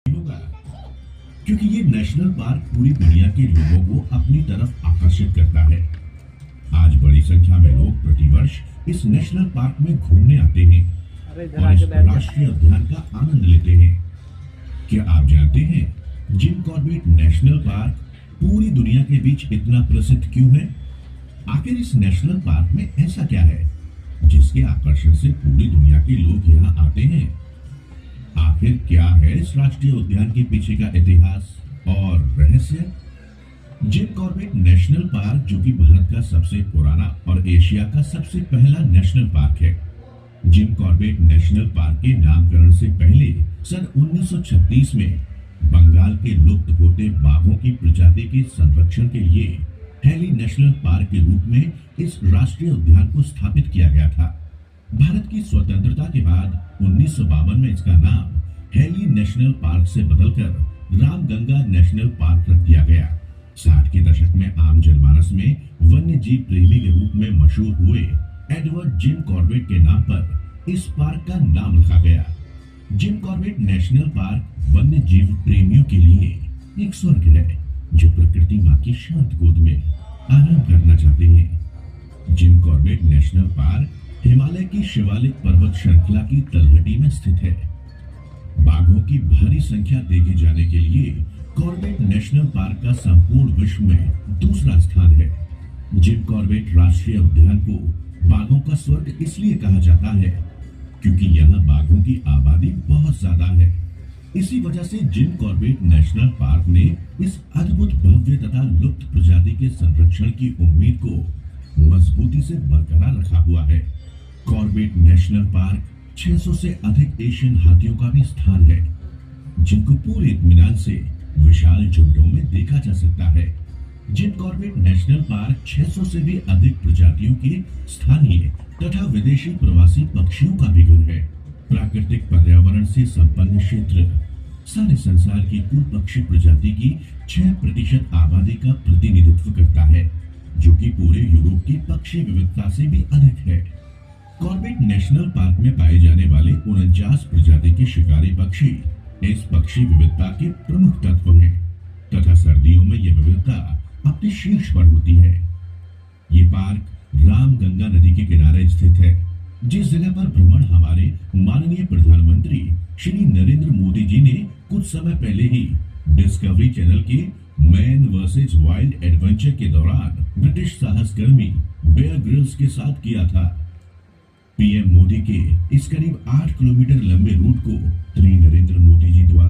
होगा, क्योंकि ये नेशनल पार्क पूरी दुनिया के लोगों को अपनी तरफ आकर्षित करता है। आज बड़ी संख्या में लोग प्रतिवर्ष इस नेशनल पार्क में घूमने आते हैं और इस राष्ट्रीय उद्यान का आनंद लेते हैं। क्या आप जानते हैं जिम कॉर्बेट नेशनल पार्क पूरी दुनिया के बीच इतना प्रसिद्ध क्यों है? आखिर इस नेशनल पार्क में ऐसा क्या है जिसके आकर्षण से पूरी दुनिया के लोग यहाँ आते हैं? आखिर क्या है इस राष्ट्रीय उद्यान के पीछे का इतिहास और रहस्य? जिम कॉर्बेट नेशनल पार्क, जो कि भारत का सबसे पुराना और एशिया का सबसे पहला नेशनल पार्क है। जिम कॉर्बेट नेशनल पार्क के नामकरण से पहले सन 1936 में बंगाल के लुप्त होते बाघों की प्रजाति के संरक्षण के लिए हेली नेशनल पार्क के रूप में इस राष्ट्रीय उद्यान को स्थापित किया गया था। भारत की स्वतंत्रता के बाद 1952 में इसका नाम हेली नेशनल पार्क से बदलकर रामगंगा नेशनल पार्क रख दिया गया। 60 के दशक में आम जनमानस में वन्य जीव प्रेमी के रूप में मशहूर हुए एडवर्ड जिम कॉर्बेट के नाम पर इस पार्क का नाम रखा गया। जिम कॉर्बेट नेशनल पार्क वन्य जीव प्रेमियों के लिए एक स्वर्ग है, जो प्रकृति माँ की शांत गोद में आराम करना चाहते हैं। Jim Corbett national park Himalaya की शिवालिक पर्वत श्रृंखला की तलहटी में स्थित है। बाघों की भारी संख्या देखे जाने के लिए कॉर्बेट नेशनल पार्क का संपूर्ण विश्व में दूसरा स्थान है। जिम कॉर्बेट राष्ट्रीय उद्यान को बाघों का स्वर्ग इसलिए कहा जाता है क्योंकि यहाँ बाघों की आबादी बहुत ज्यादा है। इसी वजह से जिम कॉर्बेट नेशनल पार्क ने इस अद्भुत, भव्य तथा लुप्त प्रजाति के संरक्षण की उम्मीद को मजबूती से बरकरार रखा हुआ है। कॉर्बेट नेशनल पार्क 600 से अधिक एशियन हाथियों का भी स्थान है, जिनको पूरे इत्मीनान से विशाल झुंडों में देखा जा सकता है। जिम कॉर्बेट नेशनल पार्क 600 से भी अधिक प्रजातियों के स्थानीय तथा विदेशी प्रवासी पक्षियों का भी घर है। प्राकृतिक पर्यावरण से संपन्न क्षेत्र सारे संसार की कुल पक्षी प्रजाति की 6% आबादी का प्रतिनिधित्व करता है, जो कि पूरे यूरोप की पक्षी विविधता से भी अधिक है। कॉर्बेट नेशनल पार्क में पाए जाने वाले 49 प्रजाति के शिकारी पक्षी इस पक्षी विविधता के प्रमुख तत्व हैं तथा सर्दियों में यह विविधता अपने शीर्ष पर होती है। ये पार्क रामगंगा नदी के किनारे स्थित है, जिस जगह पर भ्रमण हमारे माननीय प्रधानमंत्री श्री नरेंद्र मोदी जी ने कुछ समय पहले ही डिस्कवरी चैनल के मैन वर्सेस वाइल्ड एडवेंचर के दौरान ब्रिटिश साहसकर्मी बेयर ग्रिल्स के साथ किया था। पीएम मोदी के इस करीब 8 किलोमीटर लंबे रूट को श्री नरेंद्र मोदी जी द्वारा